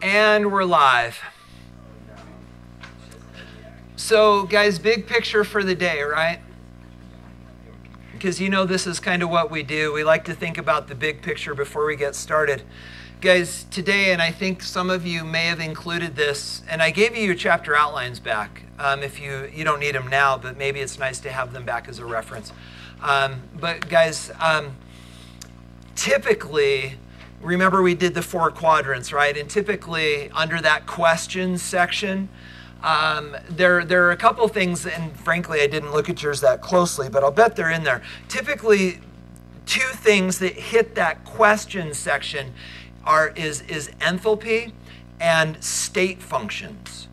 And we're live. So guys, big picture for the day, right? Because you know this is kind of what we do. We like to think about the big picture before we get started. Guys, today, and I think some of you may have included this, and I gave you your chapter outlines back. If you don't need them now, but maybe it's nice to have them back as a reference. But guys, typically, remember we did the 4 quadrants, right? And typically under that questions section, there are a couple things, and frankly, I didn't look at yours that closely, but I'll bet they're in there. Typically, 2 things that hit that question section is enthalpy and state functions.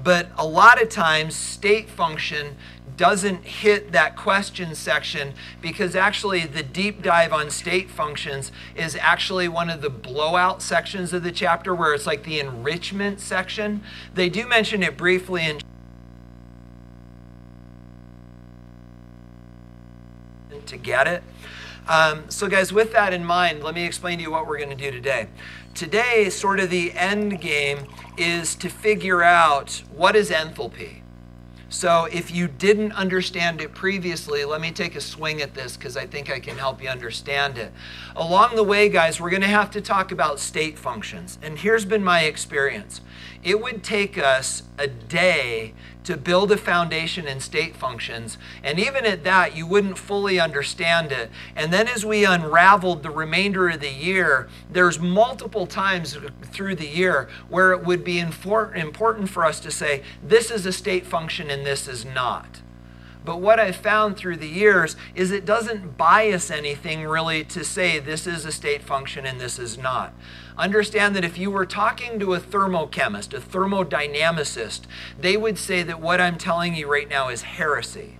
But a lot of times, state function doesn't hit that question section because actually the deep dive on state functions is actually one of the blowout sections of the chapter where it's like the enrichment section. They do mention it briefly in to get it. So guys, with that in mind, let me explain to you what we're going to do today. Today, sort of the end game is to figure out what is enthalpy. So if you didn't understand it previously, let me take a swing at this because I think I can help you understand it. Along the way, guys, we're going to have to talk about state functions. And here's been my experience. It would take us a day to build a foundation in state functions. And even at that, you wouldn't fully understand it. And then as we unraveled the remainder of the year, there's multiple times through the year where it would be important for us to say, this is a state function and this is not. But what I've found through the years is it doesn't bias anything really to say this is a state function and this is not. Understand that if you were talking to a thermochemist, a thermodynamicist, they would say that what I'm telling you right now is heresy.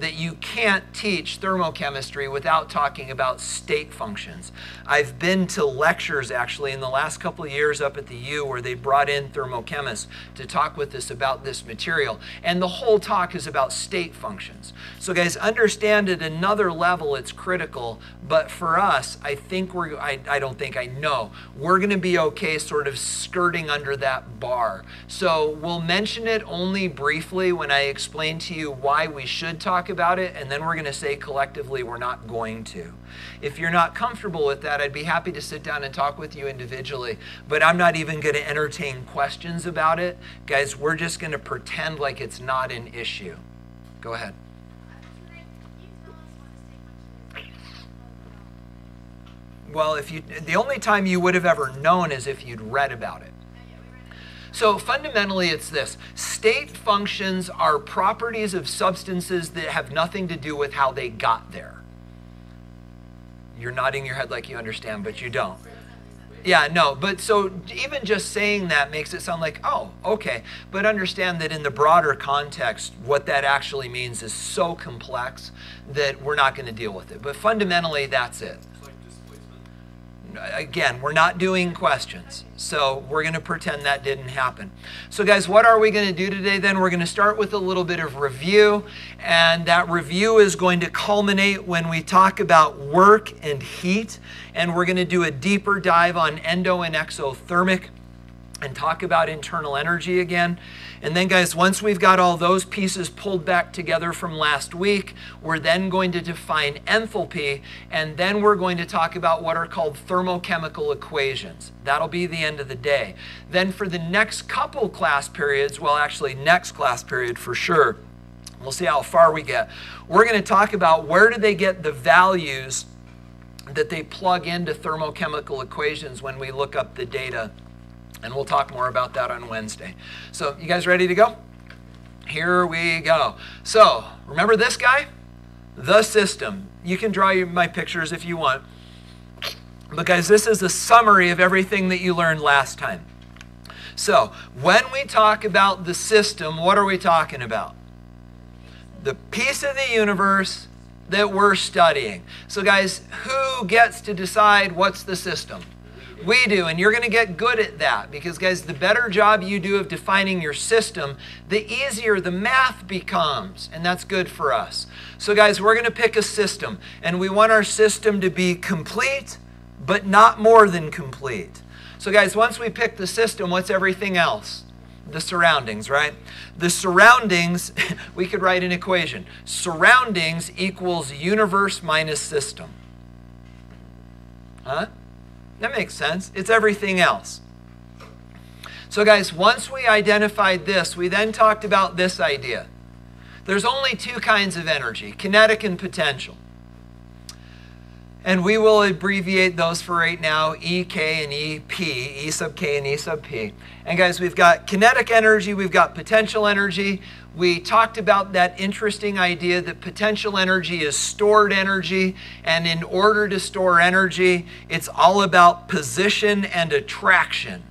That you can't teach thermochemistry without talking about state functions. I've been to lectures actually in the last couple of years up at the U where they brought in thermochemists to talk with us about this material. And the whole talk is about state functions. So guys, understand at another level it's critical, but for us, I think I know, we're gonna be okay sort of skirting under that bar. So we'll mention it only briefly when I explain to you why we should talk about it, and then we're going to say collectively we're not going to. If you're not comfortable with that, I'd be happy to sit down and talk with you individually, but I'm not even going to entertain questions about it. Guys, we're just going to pretend like it's not an issue. Go ahead. Well, the only time you would have ever known is if you'd read about it. So fundamentally it's this. State functions are properties of substances that have nothing to do with how they got there. You're nodding your head like you understand, but you don't. Yeah, no, but so even just saying that makes it sound like, oh, okay. But understand that in the broader context, what that actually means is so complex that we're not going to deal with it. But fundamentally, that's it. Again, we're not doing questions, so we're going to pretend that didn't happen. So guys, what are we going to do today then? We're going to start with a little bit of review, and that review is going to culminate when we talk about work and heat, and we're going to do a deeper dive on endo and exothermic and talk about internal energy again. And then guys, once we've got all those pieces pulled back together from last week, we're then going to define enthalpy, and then we're going to talk about what are called thermochemical equations. That'll be the end of the day. Then for the next couple class periods, well actually next class period for sure, we'll see how far we get. We're going to talk about where do they get the values that they plug into thermochemical equations when we look up the data. And we'll talk more about that on Wednesday. So you guys ready to go? Here we go. So remember this guy? The system. You can draw my pictures if you want. But guys, this is a summary of everything that you learned last time. So when we talk about the system, what are we talking about? The piece of the universe that we're studying. So guys, who gets to decide what's the system? We do, and you're going to get good at that because, guys, the better job you do of defining your system, the easier the math becomes, and that's good for us. So, guys, we're going to pick a system, and we want our system to be complete, but not more than complete. So guys, once we pick the system, what's everything else? The surroundings, right? The surroundings, we could write an equation. Surroundings equals universe minus system. Huh? That makes sense. It's everything else. So guys, once we identified this, we then talked about this idea. There's only two kinds of energy, kinetic and potential. And we will abbreviate those for right now, EK and EP, E sub K and E sub P. And guys, we've got kinetic energy, we've got potential energy. We talked about that interesting idea that potential energy is stored energy, and in order to store energy, it's all about position and attraction.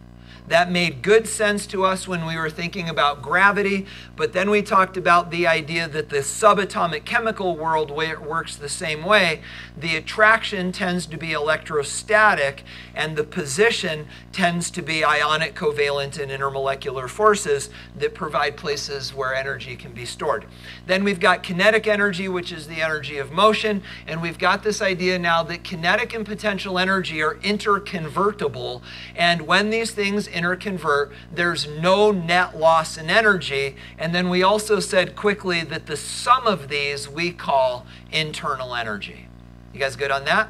That made good sense to us when we were thinking about gravity, but then we talked about the idea that the subatomic chemical world works the same way. The attraction tends to be electrostatic, and the position tends to be ionic, covalent, and intermolecular forces that provide places where energy can be stored. Then we've got kinetic energy, which is the energy of motion, and we've got this idea now that kinetic and potential energy are interconvertible, and when these things interconvert, there's no net loss in energy. And then we also said quickly that the sum of these we call internal energy. You guys good on that?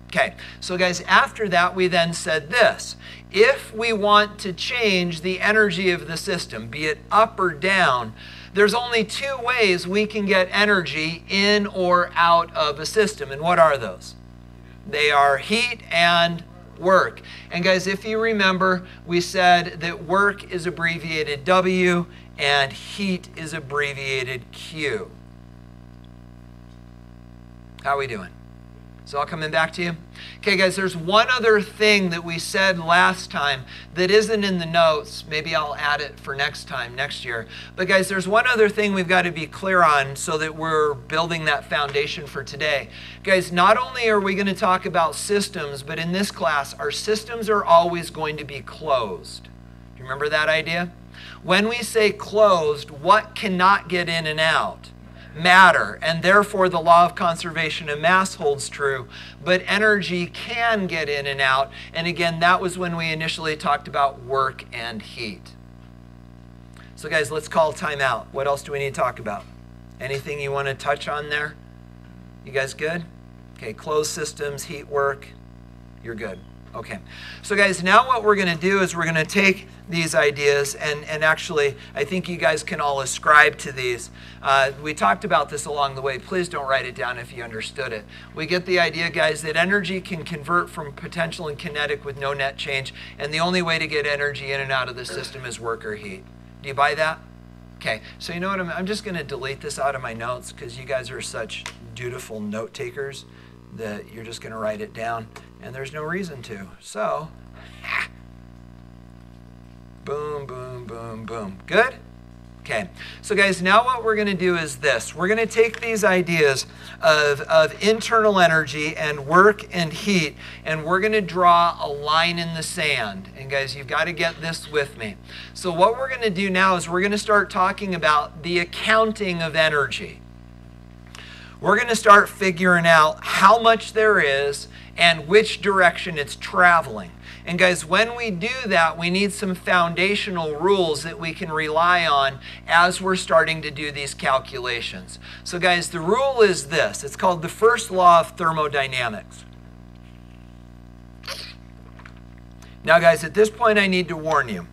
Okay, so guys, after that we then said this. If we want to change the energy of the system, be it up or down, there's only two ways we can get energy in or out of a system. And what are those? They are heat and work. And guys, if you remember, we said that work is abbreviated W and heat is abbreviated Q. How are we doing? Is it all coming back to you? Okay, guys, there's one other thing that we said last time that isn't in the notes. Maybe I'll add it for next time, next year. But guys, there's one other thing we've got to be clear on so that we're building that foundation for today. Guys, not only are we going to talk about systems, but in this class, our systems are always going to be closed. Do you remember that idea? When we say closed, what cannot get in and out? Matter, and therefore the law of conservation of mass holds true, but energy can get in and out. And again, that was when we initially talked about work and heat. So guys, let's call time out. What else do we need to talk about? Anything you want to touch on there? You guys good? Okay, closed systems, heat, work, you're good. Okay, so guys, now what we're going to do is we're going to take these ideas and actually, I think you guys can all ascribe to these. We talked about this along the way. Please don't write it down if you understood it. We get the idea, guys, that energy can convert from potential and kinetic with no net change, and the only way to get energy in and out of the system is work or heat. Do you buy that? Okay, so you know what, I'm just going to delete this out of my notes because you guys are such dutiful note takers that you're just going to write it down, and there's no reason to. So, boom, boom, boom, boom. Good? Okay. So guys, now what we're going to do is this. We're going to take these ideas of internal energy and work and heat, and we're going to draw a line in the sand. And guys, you've got to get this with me. So what we're going to do now is we're going to start talking about the accounting of energy. We're going to start figuring out how much there is and which direction it's traveling. And guys, when we do that, we need some foundational rules that we can rely on as we're starting to do these calculations. So guys, the rule is this. It's called the first law of thermodynamics. Now guys, at this point I need to warn you.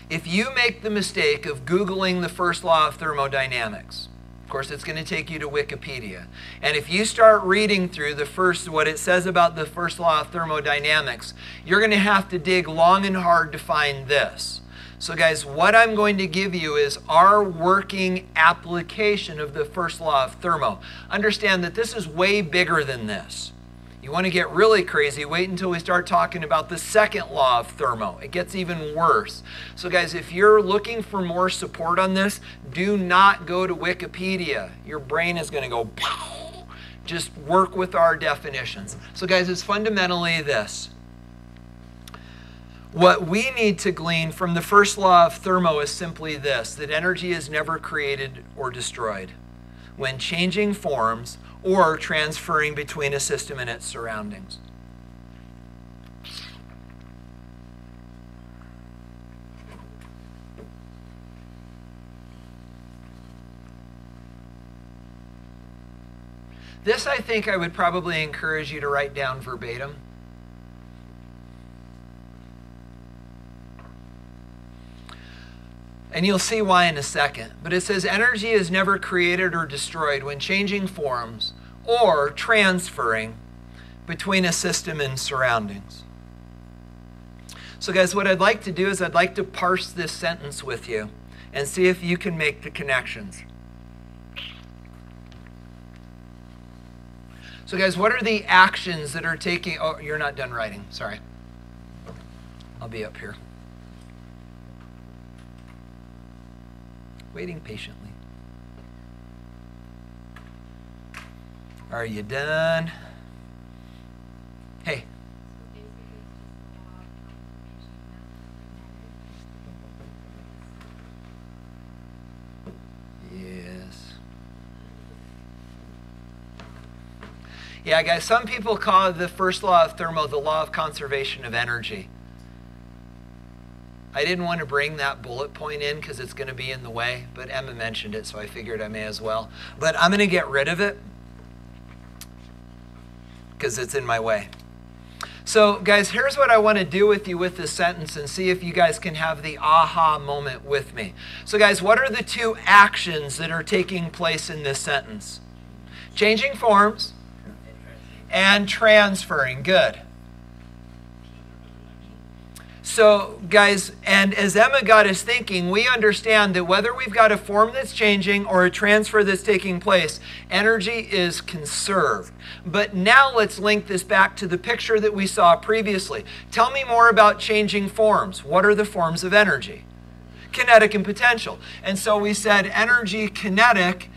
If you make the mistake of Googling the first law of thermodynamics, of course, it's going to take you to Wikipedia. And if you start reading through what it says about the first law of thermodynamics, you're going to have to dig long and hard to find this. So guys, what I'm going to give you is our working application of the first law of thermo. Understand that this is way bigger than this. You want to get really crazy, wait until we start talking about the second law of thermo. It gets even worse. So guys, if you're looking for more support on this, do not go to Wikipedia. Your brain is going to go, pow. Just work with our definitions. So guys, it's fundamentally this. What we need to glean from the first law of thermo is simply this, that energy is never created or destroyed when changing forms or transferring between a system and its surroundings. This, I think, I would probably encourage you to write down verbatim. And you'll see why in a second. But it says energy is never created or destroyed when changing forms or transferring between a system and surroundings. So guys, what I'd like to do is I'd like to parse this sentence with you and see if you can make the connections. So guys, what are the actions that are taking... Oh, you're not done writing. Sorry. I'll be up here. Waiting patiently. Are you done? Hey. Yes. Yeah, guys, some people call the first law of thermo the law of conservation of energy. I didn't want to bring that bullet point in because it's going to be in the way, but Emma mentioned it, so I figured I may as well. But I'm going to get rid of it because it's in my way. So guys, here's what I want to do with you with this sentence and see if you guys can have the aha moment with me. So guys, what are the two actions that are taking place in this sentence? Changing forms and transferring. Good. So guys, and as Emma got us thinking, we understand that whether we've got a form that's changing or a transfer that's taking place, energy is conserved. But now let's link this back to the picture that we saw previously. Tell me more about changing forms. What are the forms of energy? Kinetic and potential. And so we said energy kinetic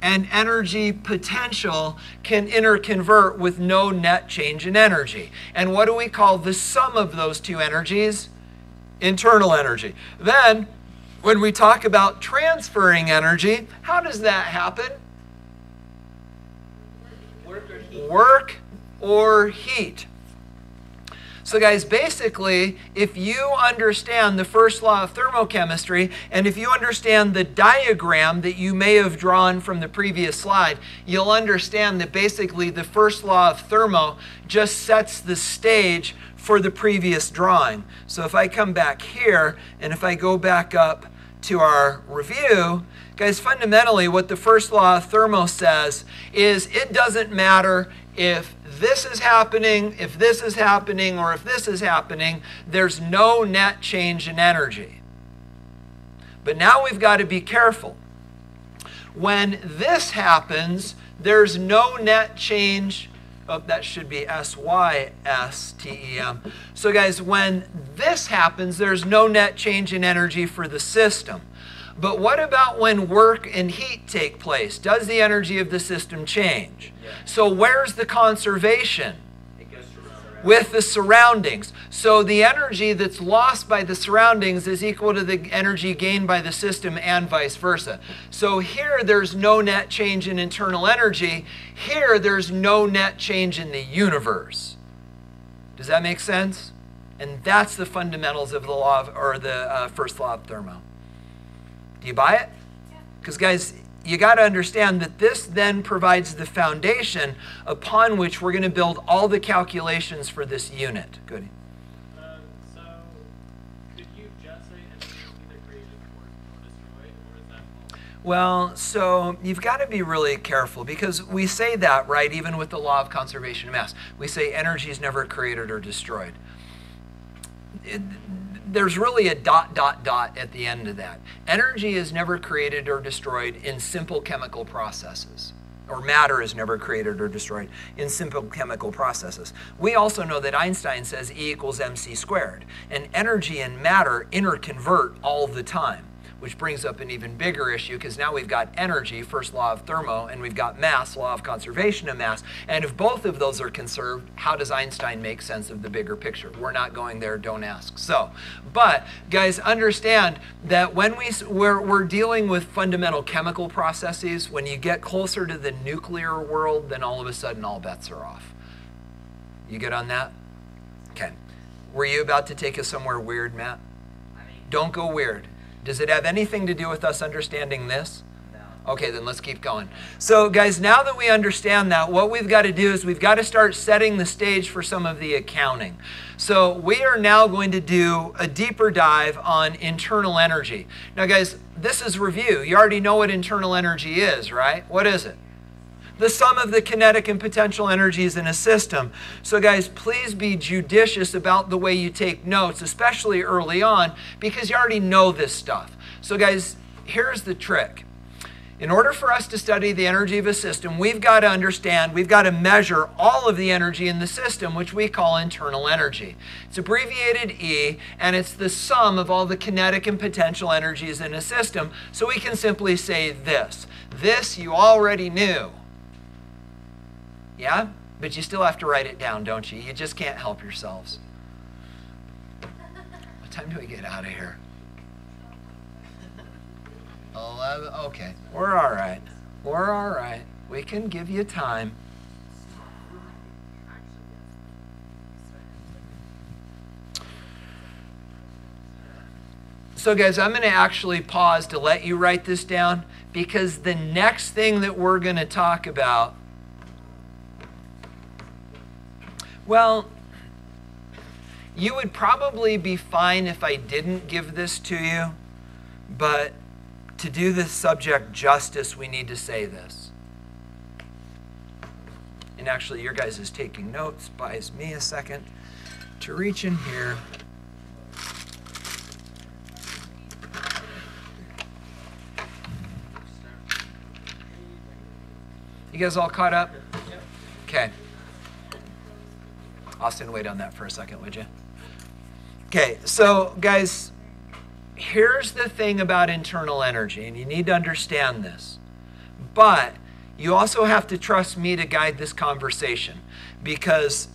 and energy potential can interconvert with no net change in energy. And what do we call the sum of those two energies? Internal energy. Then, when we talk about transferring energy, how does that happen? Work or heat. So guys, basically, if you understand the first law of thermochemistry, and if you understand the diagram that you may have drawn from the previous slide, you'll understand that basically the first law of thermo just sets the stage for the previous drawing. So if I come back here, and if I go back up to our review, guys, fundamentally what the first law of thermo says is it doesn't matter if this is happening, if this is happening, or if this is happening, there's no net change in energy. But now we've got to be careful. When this happens, there's no net change. Oh, that should be S-Y-S-T-E-M. So guys, when this happens, there's no net change in energy for the system. But what about when work and heat take place? Does the energy of the system change? Yeah. So where's the conservation? It goes with the surroundings. So the energy that's lost by the surroundings is equal to the energy gained by the system and vice versa. So here there's no net change in internal energy. Here there's no net change in the universe. Does that make sense? And that's the fundamentals of the law of, or the first law of thermo. Do you buy it? Because guys, you got to understand that this then provides the foundation upon which we're going to build all the calculations for this unit. Good. So, could you just say energy is either created or destroyed, or is that false? Well, so you've got to be really careful because we say that, right, even with the law of conservation of mass. We say energy is never created or destroyed. There's really a ... at the end of that. Energy is never created or destroyed in simple chemical processes. Or matter is never created or destroyed in simple chemical processes. We also know that Einstein says E equals mc squared. And energy and matter interconvert all the time, which brings up an even bigger issue because now we've got energy, first law of thermo, and we've got mass, law of conservation of mass. And if both of those are conserved, how does Einstein make sense of the bigger picture? We're not going there, don't ask. So, but guys, understand that when we're dealing with fundamental chemical processes, when you get closer to the nuclear world, then all of a sudden all bets are off. You good on that? Okay. Were you about to take us somewhere weird, Matt? Don't go weird. Does it have anything to do with us understanding this? No. Okay, then let's keep going. So guys, now that we understand that, what we've got to do is we've got to start setting the stage for some of the accounting. So we are now going to do a deeper dive on internal energy. Now guys, this is review. You already know what internal energy is, right? What is it? The sum of the kinetic and potential energies in a system. So guys, please be judicious about the way you take notes, especially early on, because you already know this stuff. So guys, here's the trick. In order for us to study the energy of a system, we've got to understand, we've got to measure all of the energy in the system, which we call internal energy. It's abbreviated E, and it's the sum of all the kinetic and potential energies in a system. So we can simply say this. This you already knew. Yeah? But you still have to write it down, don't you? You just can't help yourselves. What time do we get out of here? 11, okay, we're all right. We're all right. We can give you time. So guys, I'm going to actually pause to let you write this down, because the next thing that we're going to talk about, well, you would probably be fine if I didn't give this to you, but to do this subject justice, we need to say this. And actually, your guys is taking notes. Buys me a second to reach in here. You guys all caught up? Okay. Austin, wait on that for a second, would you? Okay, so guys, here's the thing about internal energy, and you need to understand this. But you also have to trust me to guide this conversation, because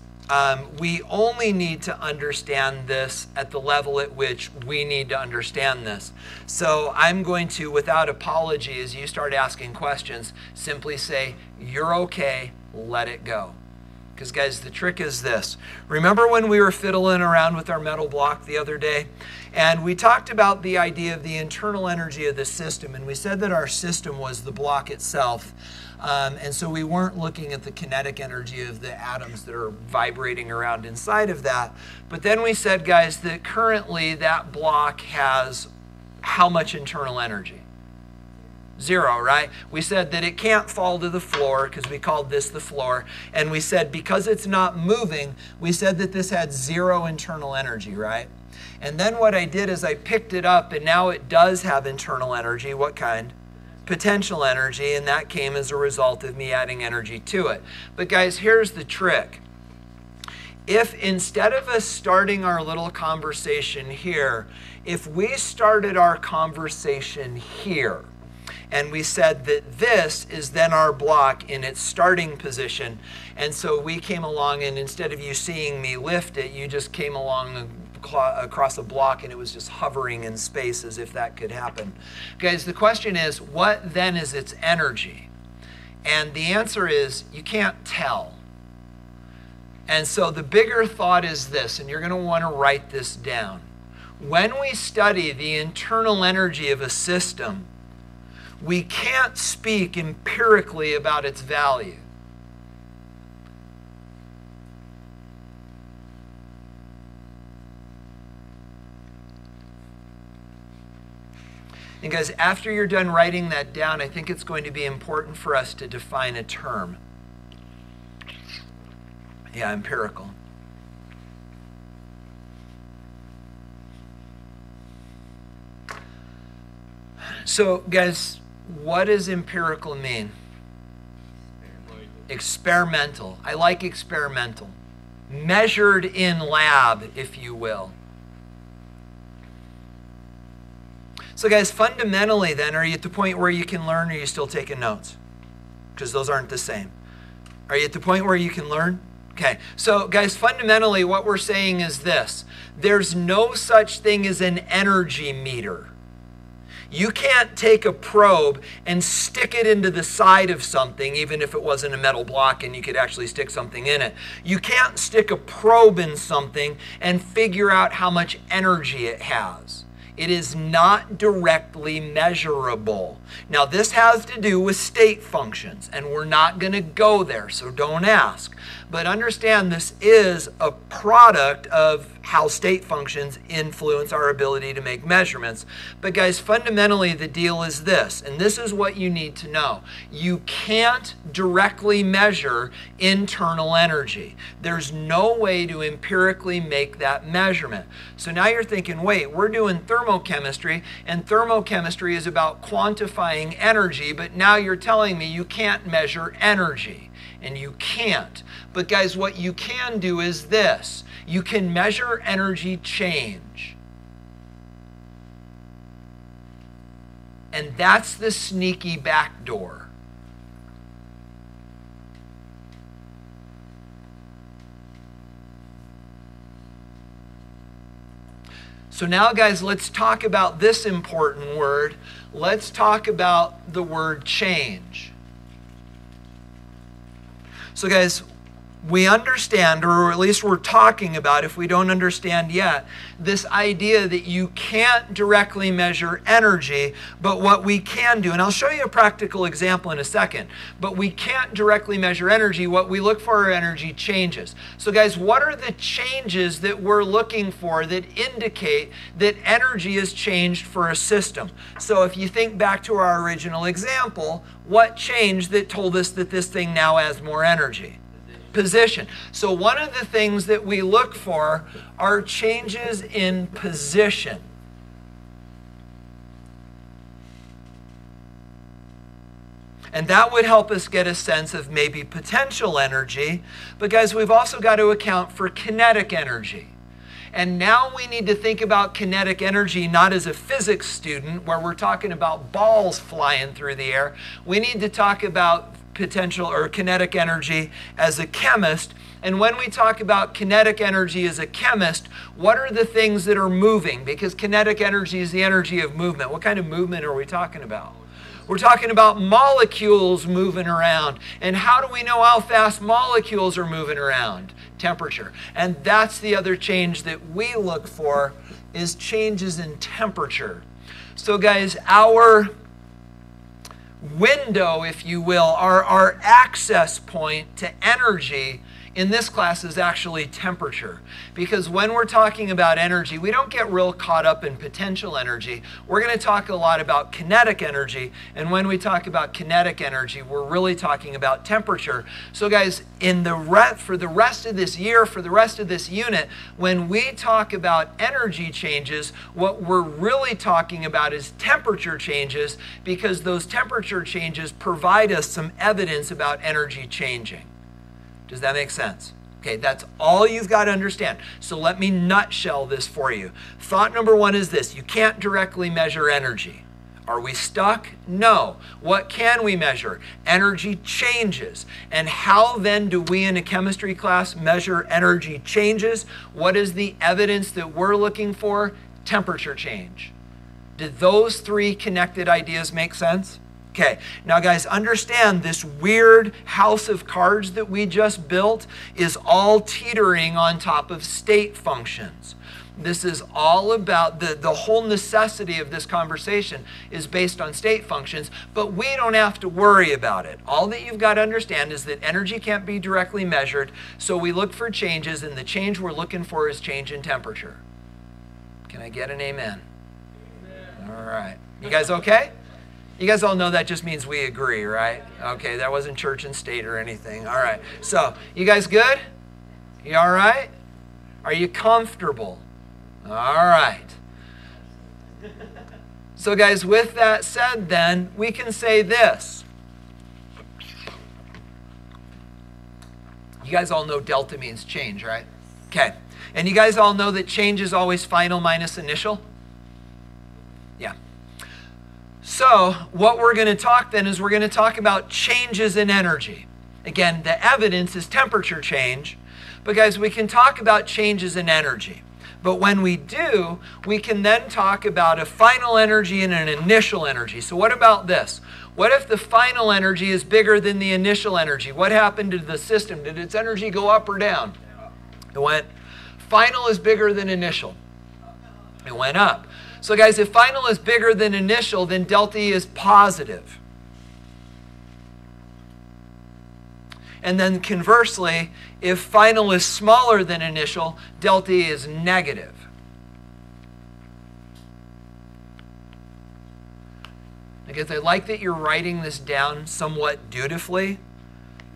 we only need to understand this at the level at which we need to understand this. So I'm going to, without apology, as you start asking questions, simply say, you're okay, let it go. Because guys, the trick is this. Remember when we were fiddling around with our metal block the other day? And we talked about the idea of the internal energy of the system. And we said that our system was the block itself. And so we weren't looking at the kinetic energy of the atoms that are vibrating around inside of that. But then we said, guys, that currently that block has how much internal energy? 0, right? We said that it can't fall to the floor, because we called this the floor. And we said because it's not moving, we said that this had 0 internal energy, right? And then what I did is I picked it up, and now it does have internal energy. What kind? Potential energy, and that came as a result of me adding energy to it. But guys, here's the trick. If instead of us starting our little conversation here, if we started our conversation here, and we said that this is then our block in its starting position. And so we came along, and instead of you seeing me lift it, you just came along across a block, and it was just hovering in space as if that could happen. Guys, the question is, what then is its energy? And the answer is, you can't tell. And so the bigger thought is this, and you're going to want to write this down. When we study the internal energy of a system, we can't speak empirically about its value. And guys, after you're done writing that down, I think it's going to be important for us to define a term. Yeah, empirical. So, guys, what does empirical mean? Experimental. I like experimental. Measured in lab, if you will. So guys, fundamentally then, are you at the point where you can learn, or are you still taking notes? Because those aren't the same. Are you at the point where you can learn? Okay, so guys, fundamentally what we're saying is this. There's no such thing as an energy meter. You can't take a probe and stick it into the side of something, even if it wasn't a metal block and you could actually stick something in it. You can't stick a probe in something and figure out how much energy it has. It is not directly measurable. Now, this has to do with state functions, and we're not going to go there, so don't ask. But understand this is a product of how state functions influence our ability to make measurements. But guys, fundamentally the deal is this, and this is what you need to know. You can't directly measure internal energy. There's no way to empirically make that measurement. So now you're thinking, wait, we're doing thermochemistry, and thermochemistry is about quantifying energy, but now you're telling me you can't measure energy. And you can't. But guys, what you can do is this. You can measure energy change. And that's the sneaky back door. So now, guys, let's talk about this important word. Let's talk about the word change. So guys, we understand, or at least we're talking about, if we don't understand yet, this idea that you can't directly measure energy, but what we can do, and I'll show you a practical example in a second, but we can't directly measure energy. What we look for are energy changes. So guys, what are the changes that we're looking for that indicate that energy is changed for a system? So if you think back to our original example, what changed that told us that this thing now has more energy? Position. So one of the things that we look for are changes in position. And that would help us get a sense of maybe potential energy. But guys, we've also got to account for kinetic energy. And now we need to think about kinetic energy not as a physics student where we're talking about balls flying through the air. We need to talk about potential or kinetic energy as a chemist. And when we talk about kinetic energy as a chemist, what are the things that are moving? Because kinetic energy is the energy of movement. What kind of movement are we talking about? We're talking about molecules moving around. And how do we know how fast molecules are moving around? Temperature. And that's the other change that we look for, is changes in temperature. So guys, our window, if you will, our access point to energy in this class is actually temperature. Because when we're talking about energy, we don't get real caught up in potential energy. We're going to talk a lot about kinetic energy. And when we talk about kinetic energy, we're really talking about temperature. So guys, for the rest of this year, for the rest of this unit, when we talk about energy changes, what we're really talking about is temperature changes, because those temperature changes provide us some evidence about energy changing. Does that make sense? Okay, that's all you've got to understand. So let me nutshell this for you. Thought number one is this: you can't directly measure energy. Are we stuck? No. What can we measure? Energy changes. And how then do we in a chemistry class measure energy changes? What is the evidence that we're looking for? Temperature change. Did those three connected ideas make sense? Okay, now guys, understand this weird house of cards that we just built is all teetering on top of state functions. This is all about the whole necessity of this conversation is based on state functions, but we don't have to worry about it. All that you've got to understand is that energy can't be directly measured, so we look for changes, and the change we're looking for is change in temperature. Can I get an amen? Amen. All right. You guys okay? You guys all know that just means we agree, right? Okay, that wasn't church and state or anything. All right. So, you guys good? You all right? Are you comfortable? All right. So, guys, with that said, then, we can say this. You guys all know delta means change, right? Okay. And you guys all know that change is always final minus initial? Yeah. So what we're going to talk then is we're going to talk about changes in energy. Again, the evidence is temperature change. But guys, we can talk about changes in energy. But when we do, we can then talk about a final energy and an initial energy. So what about this? What if the final energy is bigger than the initial energy? What happened to the system? Did its energy go up or down? It went, final is bigger than initial. It went up. So guys, if final is bigger than initial, then delta E is positive. And then conversely, if final is smaller than initial, delta E is negative. Because I like that you're writing this down somewhat dutifully,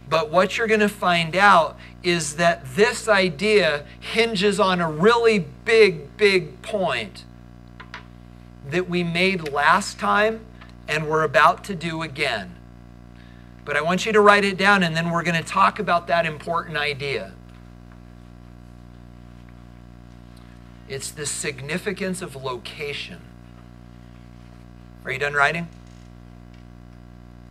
but what you're going to find out is that this idea hinges on a really big point that we made last time and we're about to do again. But I want you to write it down, and then we're going to talk about that important idea. It's the significance of location. Are you done writing?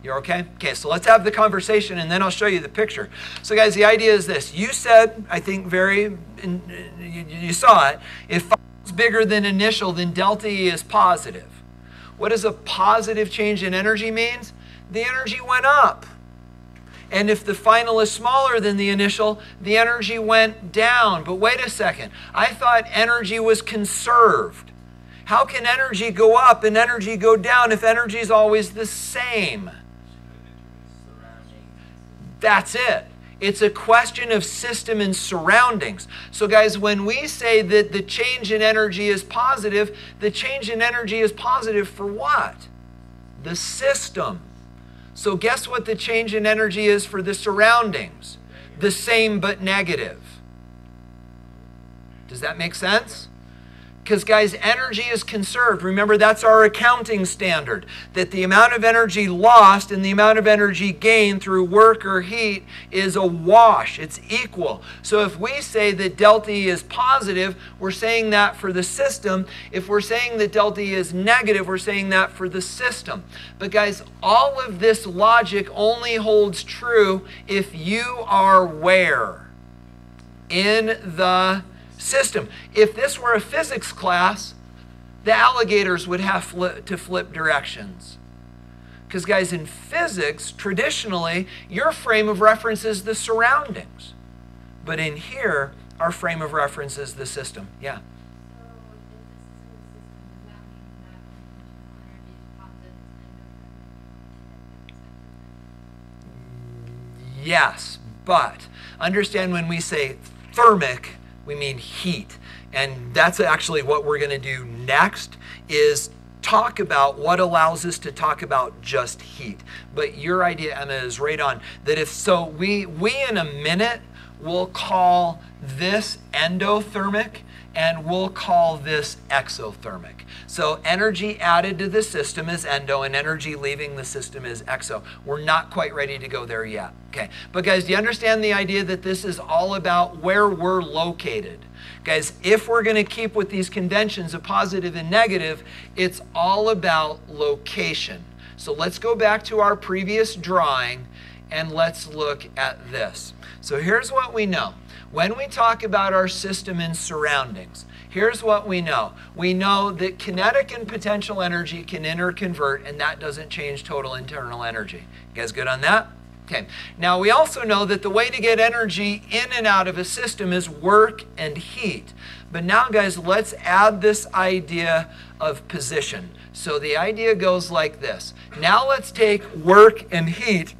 You're okay? Okay, so let's have the conversation, and then I'll show you the picture. So guys, the idea is this. You said, I think you saw it, if final is bigger than initial, then delta E is positive. What does a positive change in energy means? The energy went up. And if the final is smaller than the initial, the energy went down. But wait a second. I thought energy was conserved. How can energy go up and energy go down if energy is always the same? That's it. It's a question of system and surroundings. So guys, when we say that the change in energy is positive, the change in energy is positive for what? The system. So guess what the change in energy is for the surroundings? The same but negative. Does that make sense? Because guys, energy is conserved. Remember, that's our accounting standard. That the amount of energy lost and the amount of energy gained through work or heat is a wash. It's equal. So if we say that delta E is positive, we're saying that for the system. If we're saying that delta E is negative, we're saying that for the system. But guys, all of this logic only holds true if you are where? In the system. If this were a physics class, the alligators would have to flip directions. Because guys, in physics, traditionally, your frame of reference is the surroundings. But in here, our frame of reference is the system. Yeah? Yes, but understand when we say thermic, we mean heat. And that's actually what we're going to do next, is talk about what allows us to talk about just heat. But your idea, Emma, is right on. That if so, we in a minute will call this endothermic and we'll call this exothermic. So energy added to the system is endo and energy leaving the system is exo. We're not quite ready to go there yet. Okay, but guys, do you understand the idea that this is all about where we're located? Guys, if we're going to keep with these conventions of positive and negative, it's all about location. So let's go back to our previous drawing and let's look at this. So here's what we know. When we talk about our system and surroundings, here's what we know. We know that kinetic and potential energy can interconvert, and that doesn't change total internal energy. You guys good on that? Okay. Now we also know that the way to get energy in and out of a system is work and heat. But now guys, let's add this idea of position. So the idea goes like this. Now let's take work and heat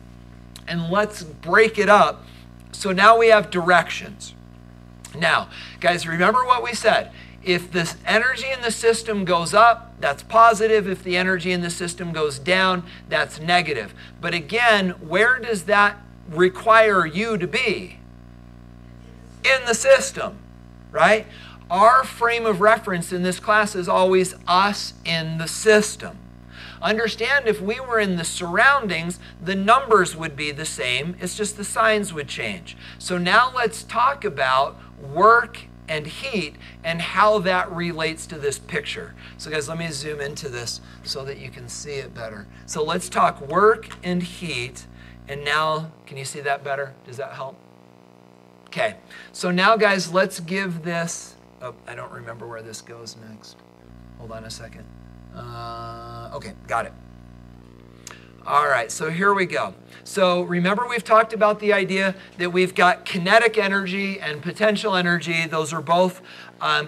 and let's break it up. So now we have directions. Now, guys, remember what we said. If this energy in the system goes up, that's positive. If the energy in the system goes down, that's negative. But again, where does that require you to be? In the system, right? Our frame of reference in this class is always us in the system. Understand, if we were in the surroundings, the numbers would be the same. It's just the signs would change. So now let's talk about work and heat and how that relates to this picture. So guys, let me zoom into this so that you can see it better. So let's talk work and heat. And now, can you see that better? Does that help? Okay. So now guys, let's give this, oh, I don't remember where this goes next. Hold on a second. Okay, got it. All right, so here we go. So remember we've talked about the idea that we've got kinetic energy and potential energy. Those are both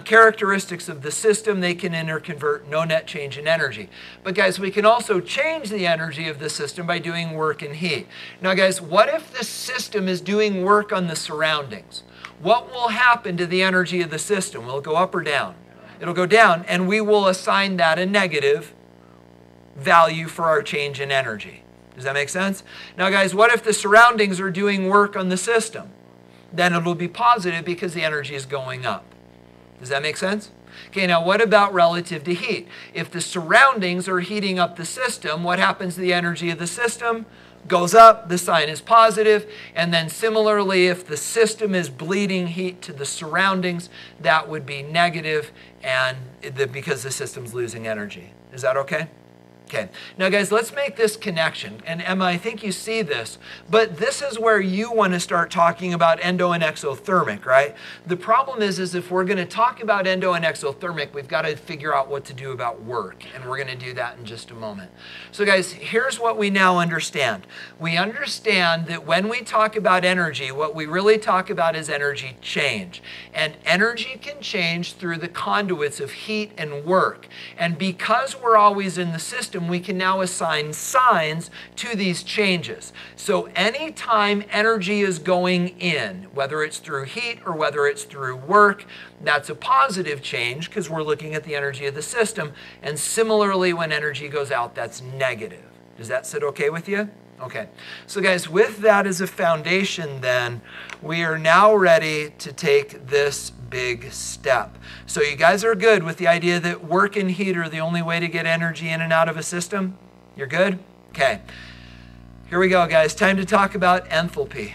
characteristics of the system. They can interconvert, no net change in energy. But guys, we can also change the energy of the system by doing work and heat. Now guys, what if the system is doing work on the surroundings? What will happen to the energy of the system? Will it go up or down? It'll go down, and we will assign that a negative value for our change in energy. Does that make sense? Now guys, what if the surroundings are doing work on the system? Then it'll be positive because the energy is going up. Does that make sense? Okay, now what about relative to heat? If the surroundings are heating up the system, what happens to the energy of the system? Goes up, the sign is positive, and then similarly, if the system is bleeding heat to the surroundings, that would be negative, and because the system's losing energy. Is that okay? Okay, now guys, let's make this connection. And Emma, I think you see this, but this is where you want to start talking about endo and exothermic, right? The problem is if we're going to talk about endo and exothermic, we've got to figure out what to do about work, and we're going to do that in just a moment. So guys, here's what we now understand. We understand that when we talk about energy, what we really talk about is energy change. And energy can change through the conduits of heat and work. And because we're always in the system, we can now assign signs to these changes. So anytime energy is going in, whether it's through heat or whether it's through work, that's a positive change because we're looking at the energy of the system. And similarly, when energy goes out, that's negative. Does that sit okay with you? Okay. So guys, with that as a foundation then, we are now ready to take this big step. So you guys are good with the idea that work and heat are the only way to get energy in and out of a system? You're good? Okay. Here we go, guys. Time to talk about enthalpy.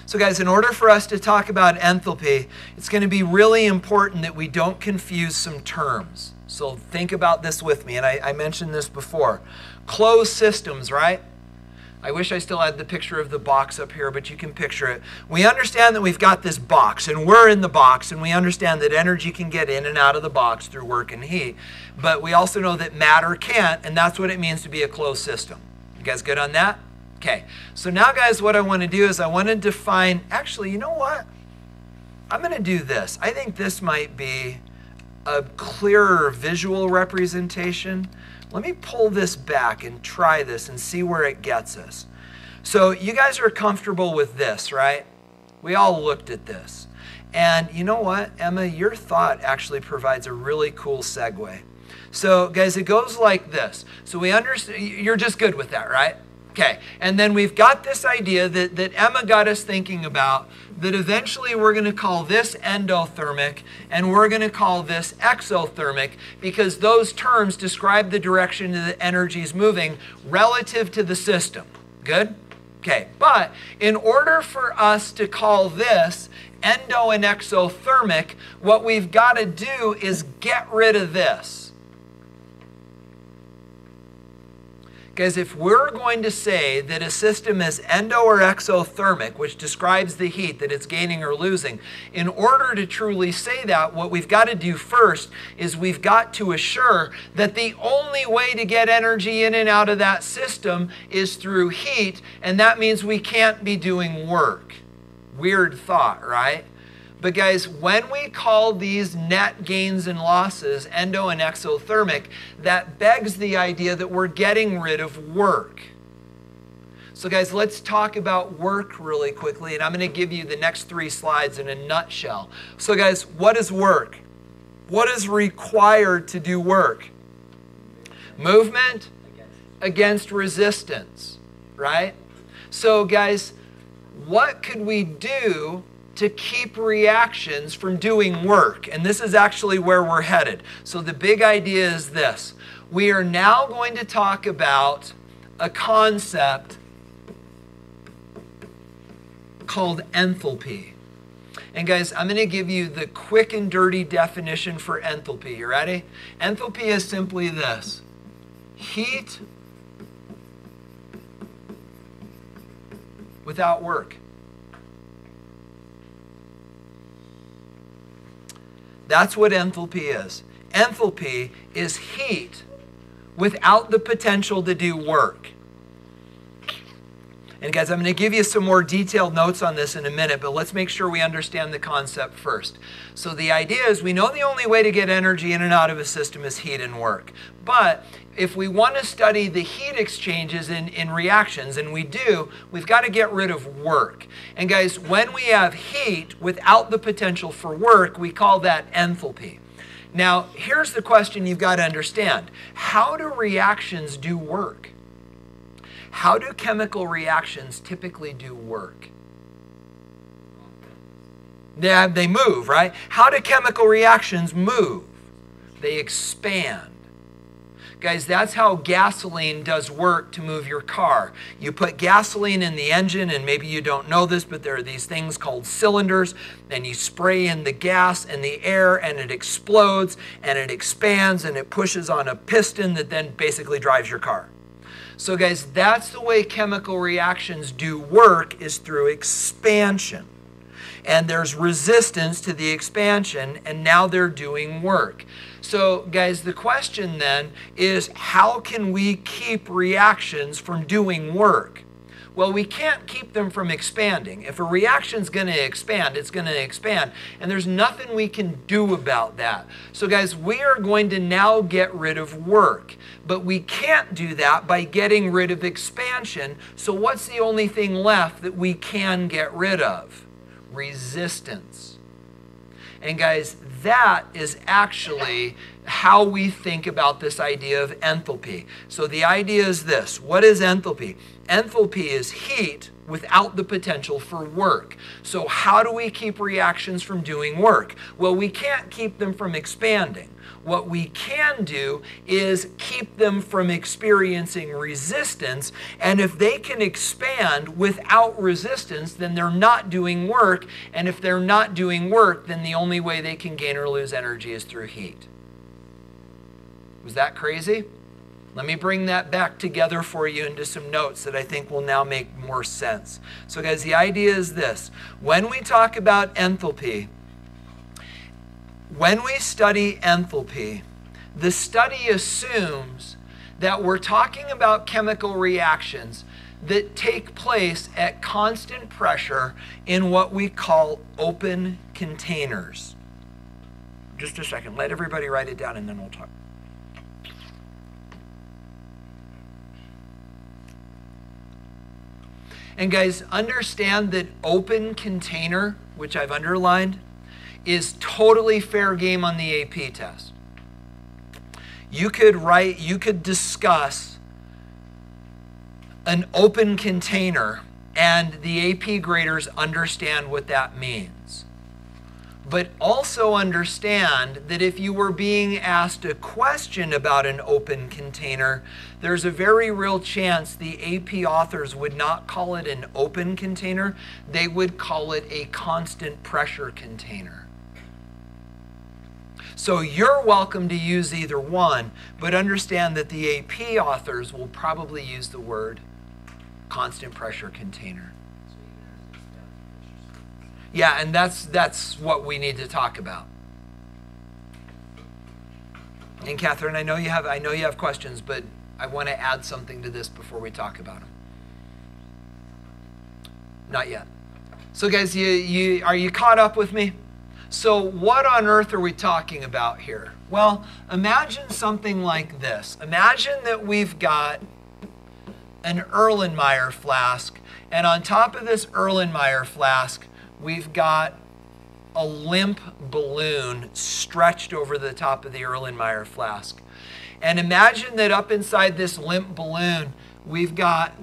So guys, in order for us to talk about enthalpy, it's going to be really important that we don't confuse some terms. So think about this with me, and I mentioned this before. Closed systems, right? I wish I still had the picture of the box up here, but you can picture it. We understand that we've got this box, and we're in the box, and we understand that energy can get in and out of the box through work and heat. But we also know that matter can't, and that's what it means to be a closed system. You guys good on that? Okay, so now guys, what I want to do is I want to define, actually, you know what? I'm going to do this. I think this might be a clearer visual representation. Let me pull this back and try this and see where it gets us. So you guys are comfortable with this, right? We all looked at this. And you know what, Emma, your thought actually provides a really cool segue. So guys, it goes like this. So we understand, you're just good with that, right? Okay, and then we've got this idea that Emma got us thinking about, that eventually we're going to call this endothermic and we're going to call this exothermic because those terms describe the direction that the energy is moving relative to the system. Good? Okay, but in order for us to call this endo and exothermic, what we've got to do is get rid of this. Guys, if we're going to say that a system is endo or exothermic, which describes the heat that it's gaining or losing, in order to truly say that, what we've got to do first is we've got to assure that the only way to get energy in and out of that system is through heat, and that means we can't be doing work. Weird thought, right? But guys, when we call these net gains and losses endo and exothermic, that begs the idea that we're getting rid of work. So guys, let's talk about work really quickly, and I'm going to give you the next 3 slides in a nutshell. So guys, what is work? What is required to do work? Movement against resistance, right? So guys, what could we do to keep reactions from doing work? And this is actually where we're headed. So the big idea is this. We are now going to talk about a concept called enthalpy. And guys, I'm going to give you the quick and dirty definition for enthalpy. You ready? Enthalpy is simply this. Heat without work. That's what enthalpy is. Enthalpy is heat without the potential to do work. And guys, I'm going to give you some more detailed notes on this in a minute, but let's make sure we understand the concept first. So the idea is we know the only way to get energy in and out of a system is heat and work. But if we want to study the heat exchanges in reactions, and we do, we've got to get rid of work. And guys, when we have heat without the potential for work, we call that enthalpy. Now, here's the question you've got to understand. How do reactions do work? How do chemical reactions typically do work? Yeah, they move, right? How do chemical reactions move? They expand. Guys, that's how gasoline does work to move your car. You put gasoline in the engine, and maybe you don't know this, but there are these things called cylinders, and you spray in the gas and the air, and it explodes, and it expands, and it pushes on a piston that then basically drives your car. So guys, that's the way chemical reactions do work, is through expansion. And there's resistance to the expansion, and now they're doing work. So guys, the question then is, how can we keep reactions from doing work? Well, we can't keep them from expanding. If a reaction's going to expand, it's going to expand. And there's nothing we can do about that. So guys, we are going to now get rid of work. But we can't do that by getting rid of expansion. So what's the only thing left that we can get rid of? Resistance. And guys, that is actually how we think about this idea of enthalpy. So the idea is this. What is enthalpy? Enthalpy is heat without the potential for work. So how do we keep reactions from doing work? Well, we can't keep them from expanding. What we can do is keep them from experiencing resistance, and if they can expand without resistance, then they're not doing work, and if they're not doing work, then the only way they can gain or lose energy is through heat. Was that crazy? Let me bring that back together for you into some notes that I think will now make more sense. So guys, the idea is this. When we talk about enthalpy, when we study enthalpy, the study assumes that we're talking about chemical reactions that take place at constant pressure in what we call open containers. Just a second, let everybody write it down and then we'll talk. And guys, understand that open container, which I've underlined, is totally fair game on the AP test. You could discuss an open container and the AP graders understand what that means. But also understand that if you were being asked a question about an open container, there's a very real chance the AP authors would not call it an open container. They would call it a constant pressure container. So you're welcome to use either one, but understand that the AP authors will probably use the word constant pressure container. Yeah, and that's what we need to talk about. And Catherine, I know you have questions, but I want to add something to this before we talk about them. Not yet. So guys, are you caught up with me? So what on earth are we talking about here? Well, imagine something like this. Imagine that we've got an Erlenmeyer flask, and on top of this Erlenmeyer flask, we've got a limp balloon stretched over the top of the Erlenmeyer flask. And imagine that up inside this limp balloon, we've got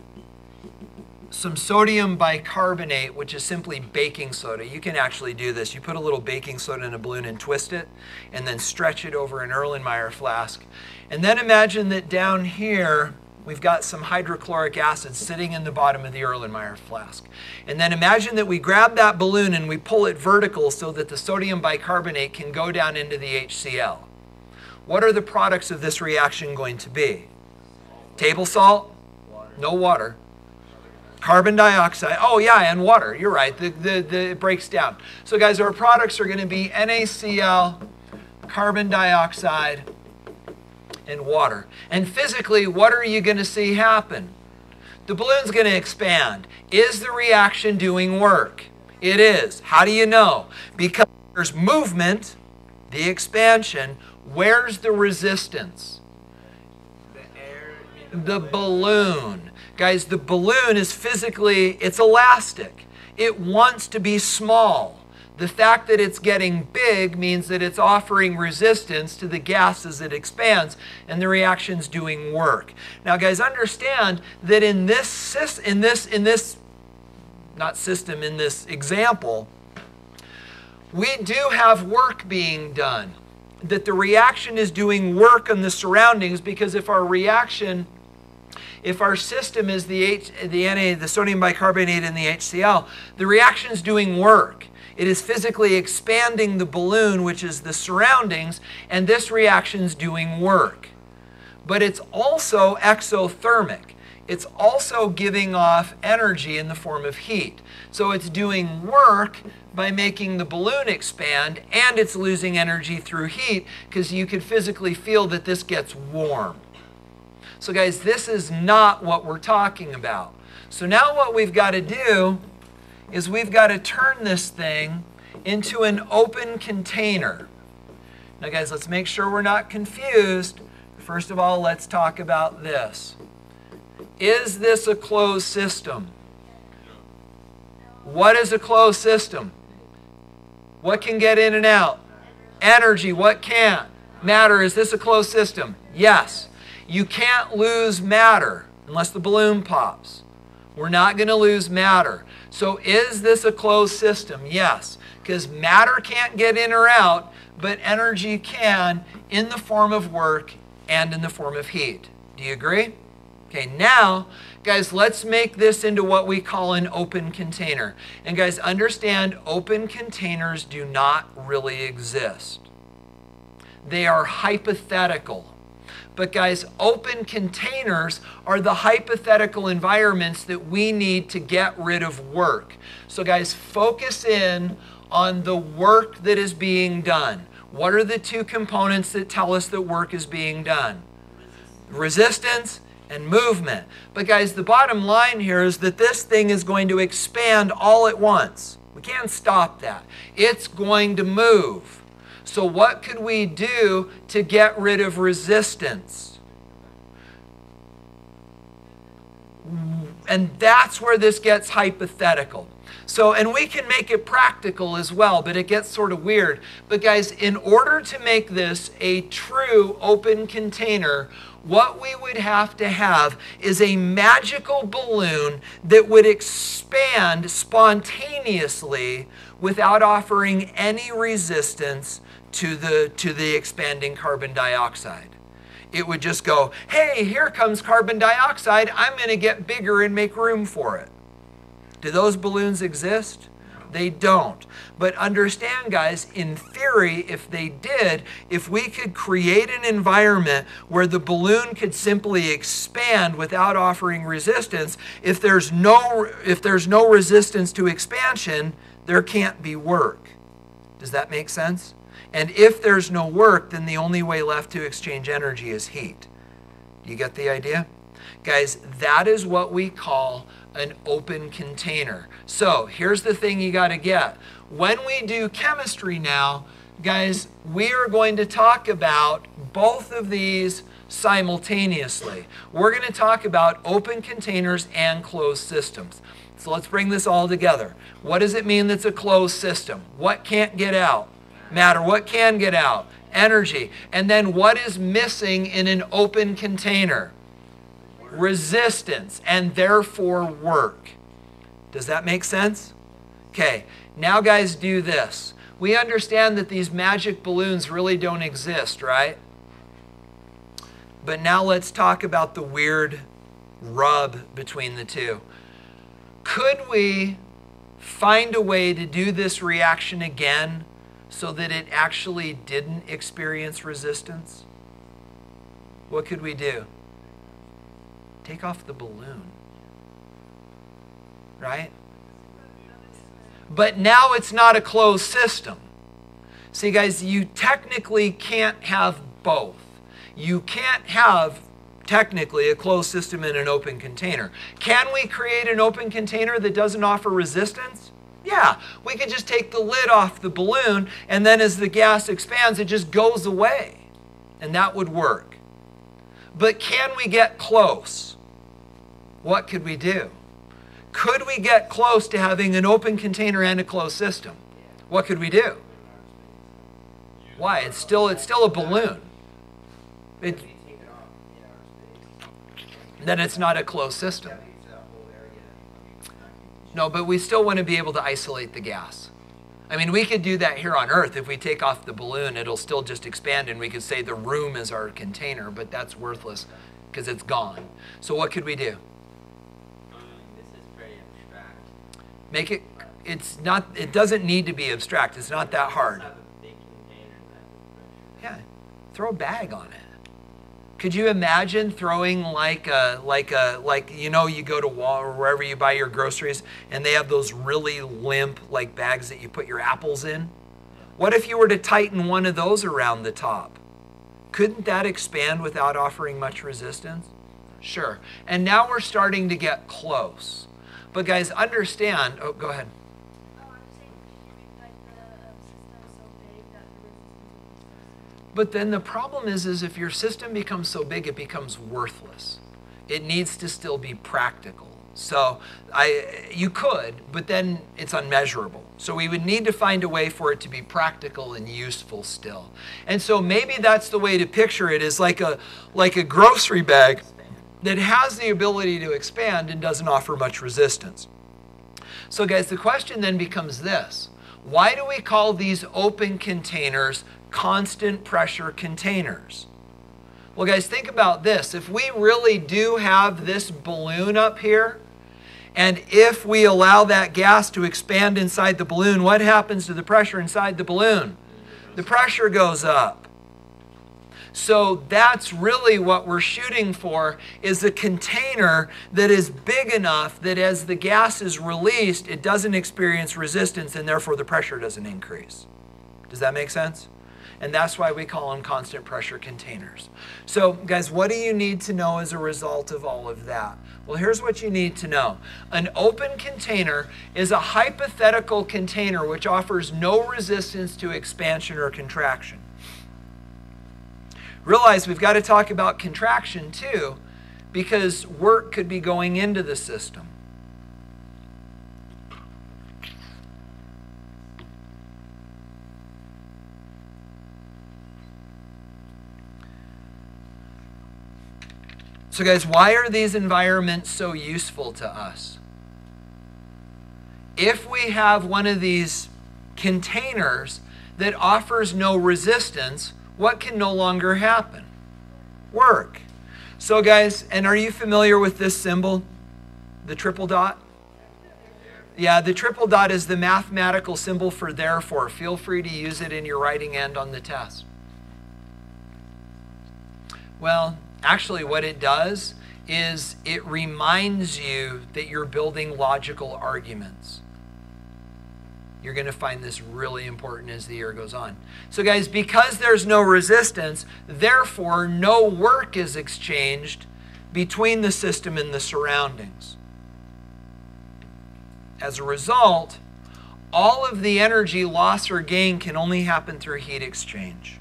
some sodium bicarbonate, which is simply baking soda. You can actually do this. You put a little baking soda in a balloon and twist it, and then stretch it over an Erlenmeyer flask. And then imagine that down here, we've got some hydrochloric acid sitting in the bottom of the Erlenmeyer flask. And then imagine that we grab that balloon and we pull it vertical so that the sodium bicarbonate can go down into the HCl. What are the products of this reaction going to be? Table salt? No water. Carbon dioxide. Oh yeah, and water. You're right. It breaks down. So guys, our products are going to be NaCl carbon dioxide, and water. And physically, what are you going to see happen? The balloon's going to expand. Is the reaction doing work? It is. How do you know? Because there's movement, the expansion. Where's the resistance? The balloon. Guys, the balloon is physically, it's elastic. It wants to be small. The fact that it's getting big means that it's offering resistance to the gas as it expands, and the reaction's doing work. Now, guys, understand that in this example, we do have work being done. That the reaction is doing work on the surroundings, because if our system is the sodium bicarbonate and the HCl, the reaction's doing work. It is physically expanding the balloon, which is the surroundings, and this reaction's doing work. But it's also exothermic. It's also giving off energy in the form of heat. So it's doing work by making the balloon expand, and it's losing energy through heat, because you could physically feel that this gets warm. So guys, this is not what we're talking about. So now what we've got to do is we've got to turn this thing into an open container. Now guys, let's make sure we're not confused. First of all, let's talk about this. Is this a closed system? What is a closed system? What can get in and out? Energy. What can't? Matter. Is this a closed system? Yes. You can't lose matter unless the balloon pops. We're not going to lose matter. So is this a closed system? Yes, because matter can't get in or out, but energy can, in the form of work and in the form of heat. Do you agree? Okay, now, guys, let's make this into what we call an open container. And guys, understand, open containers do not really exist. They are hypothetical. But guys, open containers are the hypothetical environments that we need to get rid of work. So guys, focus in on the work that is being done. What are the two components that tell us that work is being done? Resistance and movement. But guys, the bottom line here is that this thing is going to expand all at once. We can't stop that. It's going to move. So what could we do to get rid of resistance? And that's where this gets hypothetical. So, and we can make it practical as well, but it gets sort of weird. But guys, in order to make this a true open container, what we would have to have is a magical balloon that would expand spontaneously without offering any resistance to the expanding carbon dioxide. It would just go, hey, here comes carbon dioxide. I'm going to get bigger and make room for it. Do those balloons exist? They don't. But understand, guys, in theory, if they did, if we could create an environment where the balloon could simply expand without offering resistance, if there's no resistance to expansion, there can't be work. Does that make sense? And if there's no work, then the only way left to exchange energy is heat. Do you get the idea? Guys, that is what we call an open container. So here's the thing you got to get. When we do chemistry now, guys, we are going to talk about both of these simultaneously. We're going to talk about open containers and closed systems. So let's bring this all together. What does it mean that's a closed system? What can't get out? Matter. What can get out? Energy. And then what is missing in an open container? Resistance, and therefore work. Does that make sense? Okay, now guys, do this. We understand that these magic balloons really don't exist, right? But now let's talk about the weird rub between the two. Could we find a way to do this reaction again so that it actually didn't experience resistance? What could we do? Take off the balloon, right? But now it's not a closed system. See, guys, you technically can't have both. You can't have technically a closed system in an open container. Can we create an open container that doesn't offer resistance? Yeah, we could just take the lid off the balloon, and then as the gas expands, it just goes away. And that would work. But can we get close? What could we do? Could we get close to having an open container and a closed system? What could we do? Why? It's still a balloon. Then it's not a closed system. No, but we still want to be able to isolate the gas. I mean, we could do that here on Earth. If we take off the balloon, it'll still just expand, and we could say the room is our container, but that's worthless because it's gone. So what could we do? This is pretty abstract. Make it, it's not, it doesn't need to be abstract. It's not that hard. Have a big container that Yeah, throw a bag on it. Could you imagine throwing like you know, you go to Walmart or wherever you buy your groceries and they have those really limp like bags that you put your apples in? What if you were to tighten one of those around the top? Couldn't that expand without offering much resistance? Sure. And now we're starting to get close. But guys, understand, oh, go ahead. But then the problem is if your system becomes so big, it becomes worthless. It needs to still be practical. So you could, but then it's unmeasurable. So we would need to find a way for it to be practical and useful still. And so maybe that's the way to picture it, is like a grocery bag that has the ability to expand and doesn't offer much resistance. So guys, the question then becomes this: why do we call these open containers constant pressure containers? Well, guys, think about this. If we really do have this balloon up here, and if we allow that gas to expand inside the balloon, what happens to the pressure inside the balloon? The pressure goes up. So that's really what we're shooting for, is a container that is big enough that as the gas is released, it doesn't experience resistance, and therefore the pressure doesn't increase. Does that make sense? And that's why we call them constant pressure containers. So guys, what do you need to know as a result of all of that? Well, here's what you need to know. An open container is a hypothetical container which offers no resistance to expansion or contraction. Realize we've got to talk about contraction too, because work could be going into the system. So guys, why are these environments so useful to us? If we have one of these containers that offers no resistance, what can no longer happen? Work. So guys, and are you familiar with this symbol? The triple dot? Yeah, the triple dot is the mathematical symbol for therefore. Feel free to use it in your writing and on the test. Well, actually what it does is it reminds you that you're building logical arguments. You're going to find this really important as the year goes on. So guys, because there's no resistance, therefore no work is exchanged between the system and the surroundings. As a result, all of the energy loss or gain can only happen through heat exchange.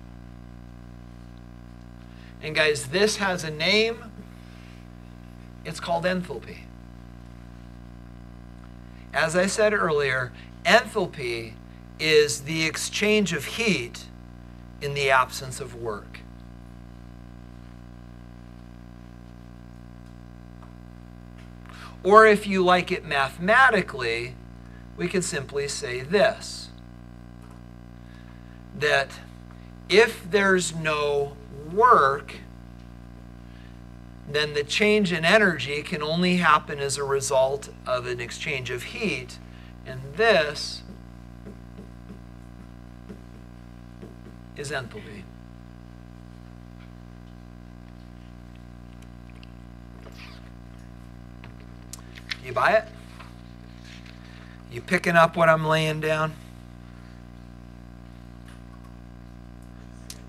And guys, this has a name. It's called enthalpy. As I said earlier, enthalpy is the exchange of heat in the absence of work. Or if you like it mathematically, we can simply say this: that if there's no work, then the change in energy can only happen as a result of an exchange of heat, and this is enthalpy. You buy it? You picking up what I'm laying down?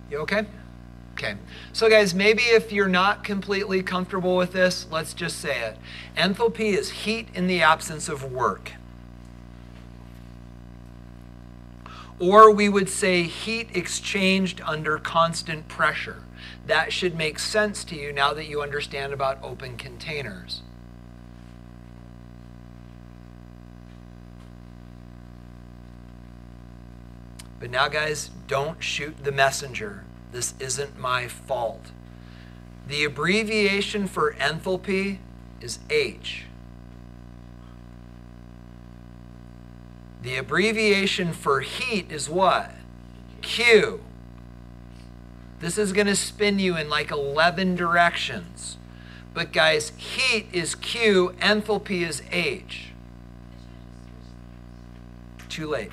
You okay? Okay. So guys, maybe if you're not completely comfortable with this, let's just say it. Enthalpy is heat in the absence of work. Or we would say heat exchanged under constant pressure. That should make sense to you now that you understand about open containers. But now, guys, don't shoot the messenger. This isn't my fault. The abbreviation for enthalpy is H. The abbreviation for heat is what? Q. This is going to spin you in like 11 directions. But guys, heat is Q, enthalpy is H. Too late.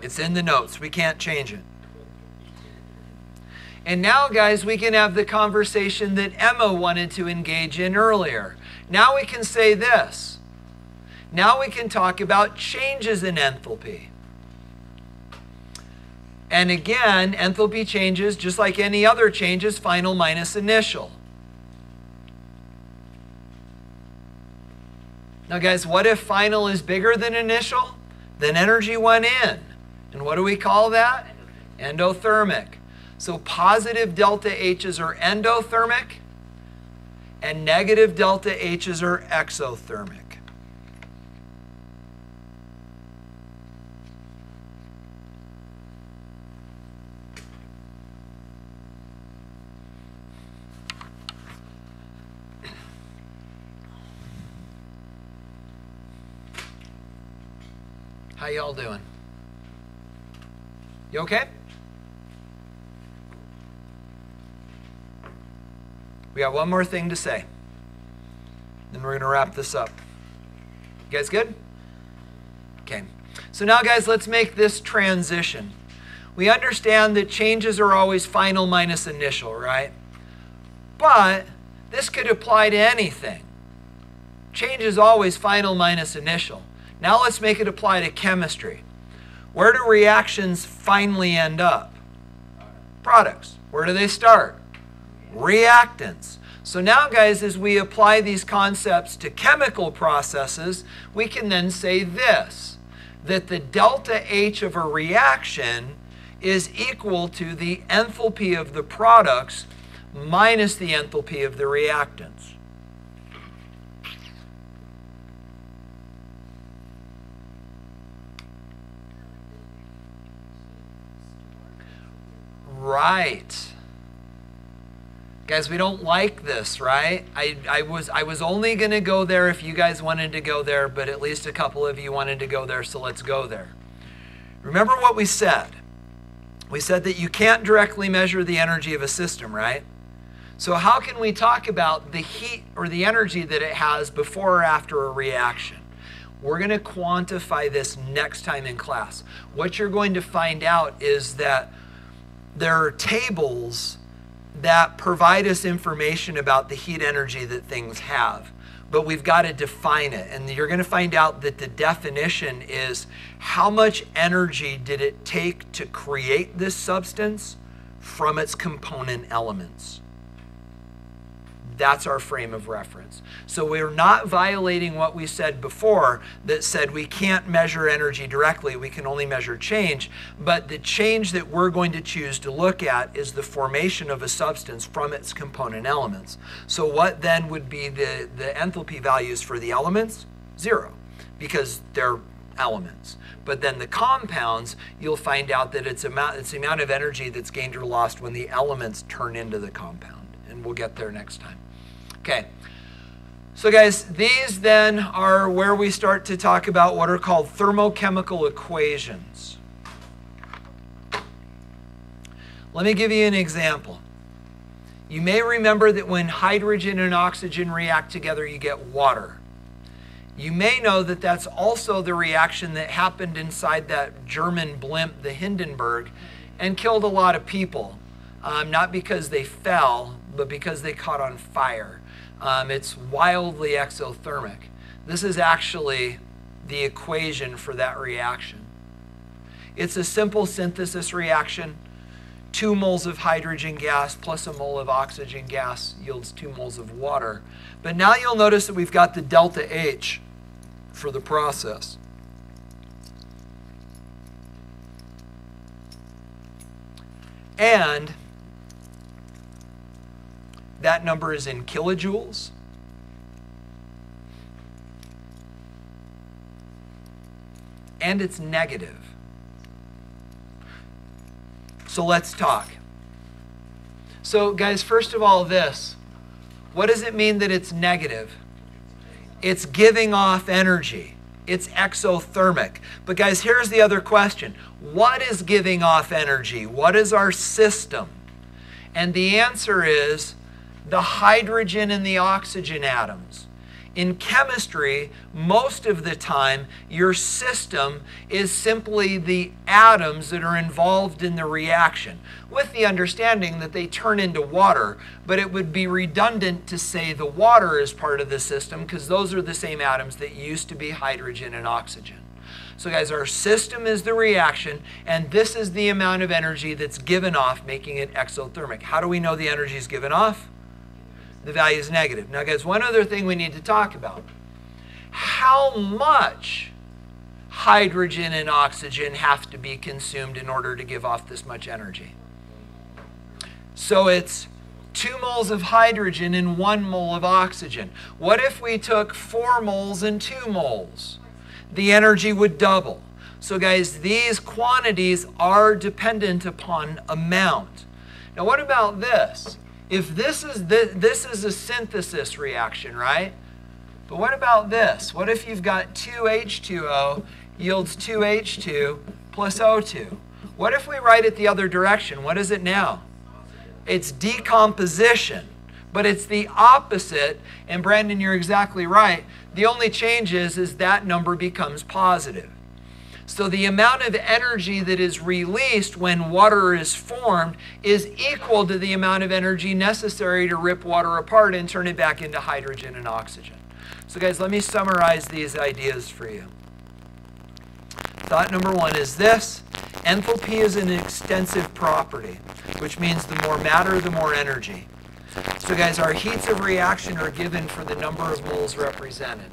It's in the notes. We can't change it. And now, guys, we can have the conversation that Emma wanted to engage in earlier. Now we can say this. Now we can talk about changes in enthalpy. And again, enthalpy changes, just like any other changes, final minus initial. Now, guys, what if final is bigger than initial? Then energy went in. And what do we call that? Endothermic. So positive delta H's are endothermic, and negative delta H's are exothermic. How y'all doing? You okay? We got one more thing to say. Then we're going to wrap this up. You guys good? Okay. So now, guys, let's make this transition. We understand that changes are always final minus initial, right? But this could apply to anything. Change is always final minus initial. Now let's make it apply to chemistry. Where do reactions finally end up? Products. Where do they start? Reactants. So now, guys, as we apply these concepts to chemical processes, we can then say this, that the delta H of a reaction is equal to the enthalpy of the products minus the enthalpy of the reactants. Right. Guys, we don't like this, right? I was only going to go there if you guys wanted to go there, but at least a couple of you wanted to go there, so let's go there. Remember what we said. We said that you can't directly measure the energy of a system, right? So how can we talk about the heat or the energy that it has before or after a reaction? We're going to quantify this next time in class. What you're going to find out is that there are tables that provide us information about the heat energy that things have, but we've got to define it. And you're going to find out that the definition is how much energy did it take to create this substance from its component elements. That's our frame of reference. So we're not violating what we said before that said we can't measure energy directly, we can only measure change, but the change that we're going to choose to look at is the formation of a substance from its component elements. So what then would be the enthalpy values for the elements? 0, because they're elements. But then the compounds, you'll find out that it's the amount of energy that's gained or lost when the elements turn into the compound. And we'll get there next time. Okay, so guys, these then are where we start to talk about what are called thermochemical equations. Let me give you an example. You may remember that when hydrogen and oxygen react together, you get water. You may know that that's also the reaction that happened inside that German blimp, the Hindenburg, and killed a lot of people. Not because they fell, but because they caught on fire. It's wildly exothermic. This is actually the equation for that reaction. It's a simple synthesis reaction. 2 moles of hydrogen gas plus a mole of oxygen gas yields 2 moles of water. But now you'll notice that we've got the delta H for the process. And that number is in kilojoules. And it's negative. So let's talk. So guys, first of all, this. What does it mean that it's negative? It's giving off energy. It's exothermic. But guys, here's the other question. What is giving off energy? What is our system? And the answer is the hydrogen and the oxygen atoms. In chemistry, most of the time, your system is simply the atoms that are involved in the reaction, with the understanding that they turn into water, but it would be redundant to say the water is part of the system because those are the same atoms that used to be hydrogen and oxygen. So guys, our system is the reaction, and this is the amount of energy that's given off, making it exothermic. How do we know the energy is given off? The value is negative. Now guys, one other thing we need to talk about. How much hydrogen and oxygen have to be consumed in order to give off this much energy? So it's 2 moles of hydrogen and 1 mole of oxygen. What if we took 4 moles and 2 moles? The energy would double. So guys, these quantities are dependent upon amount. Now what about this? If this is a synthesis reaction, right? But what about this? What if you've got 2H2O yields 2H2 plus O2? What if we write it the other direction? What is it now? It's decomposition, but it's the opposite. And Brandon, you're exactly right. The only change is that number becomes positive. So the amount of energy that is released when water is formed is equal to the amount of energy necessary to rip water apart and turn it back into hydrogen and oxygen. So guys, let me summarize these ideas for you. Thought number 1 is this. Enthalpy is an extensive property, which means the more matter, the more energy. So guys, our heats of reaction are given for the number of moles represented.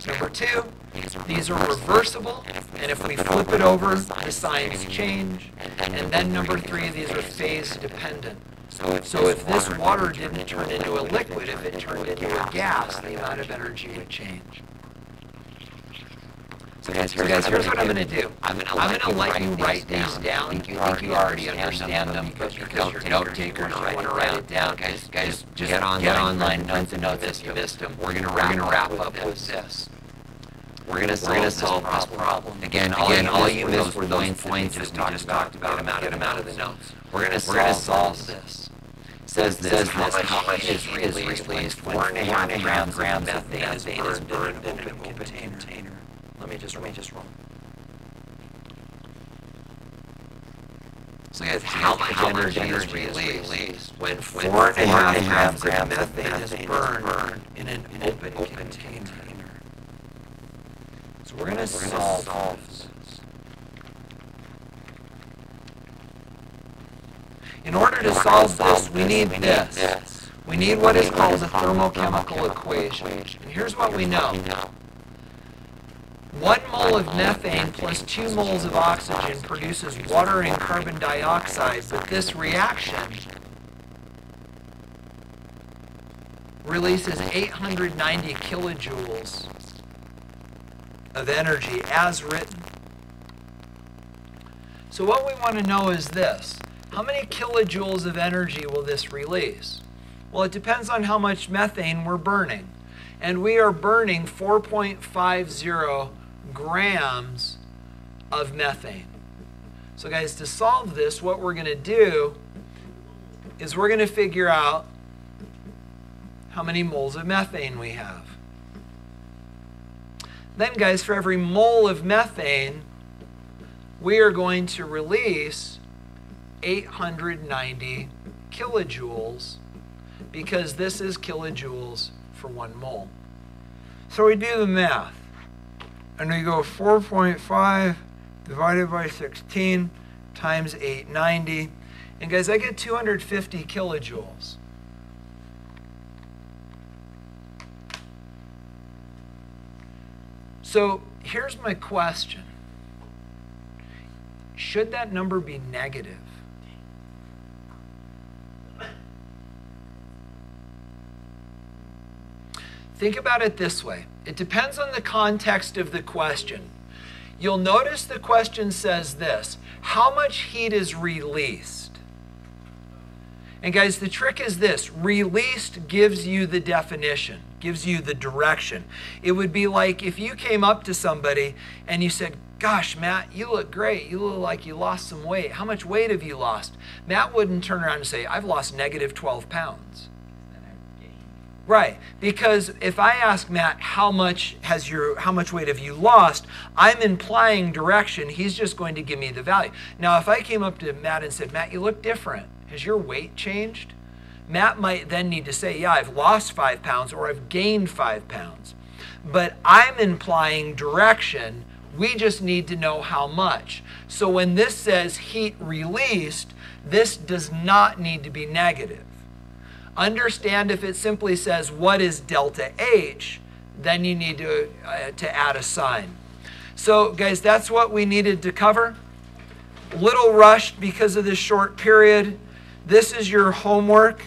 Number 2, these are reversible, and if we flip it over, the signs change. And then number 3, these are phase dependent. So if this water didn't turn into a liquid, if it turned into a gas, the amount of energy would change. So guys, here's what I'm going to do. I'm going to let you write these down. You think you already understand them, but because you're note takers, you want to write it down. Guys, just get online, print the notes if you missed them. We're going to wrap up with this. We're going to solve this problem. Again, all you missed were those points that we just talked about. Get them out of the notes. We're going to solve this. Says this, how much is released when 4.5 grams of methane is burned in an open container. Let me just roll. So guys, how much energy is released when 4.5 grams of methane is burned in an open container? So we're going to solve this. In order to solve this, we need this. We need what is called a thermochemical equation. And here's what we know. 1 mole of methane plus 2 moles of oxygen produces water and carbon dioxide, but this reaction releases 890 kilojoules of energy as written. So what we want to know is this. How many kilojoules of energy will this release? Well, it depends on how much methane we're burning. And we are burning 4.50 grams of methane. So guys, to solve this, what we're going to do is we're going to figure out how many moles of methane we have. Then guys, for every mole of methane, we are going to release 890 kilojoules, because this is kilojoules for 1 mole. So we do the math. And we go 4.5 divided by 16 times 890. And guys, I get 250 kilojoules. So here's my question. Should that number be negative? Think about it this way. It depends on the context of the question. You'll notice the question says this: how much heat is released? And guys, the trick is this: released gives you the definition, gives you the direction. It would be like if you came up to somebody and you said, gosh, Matt, you look great. You look like you lost some weight. How much weight have you lost? Matt wouldn't turn around and say, I've lost negative 12 pounds. Right, because if I ask Matt, how much weight have you lost, I'm implying direction. He's just going to give me the value. Now, if I came up to Matt and said, Matt, you look different. Has your weight changed? Matt might then need to say, yeah, I've lost 5 pounds or I've gained 5 pounds. But I'm implying direction. We just need to know how much. So when this says heat released, this does not need to be negative. Understand if it simply says, what is delta H, then you need to add a sign. So guys, that's what we needed to cover. A little rushed because of this short period. This is your homework.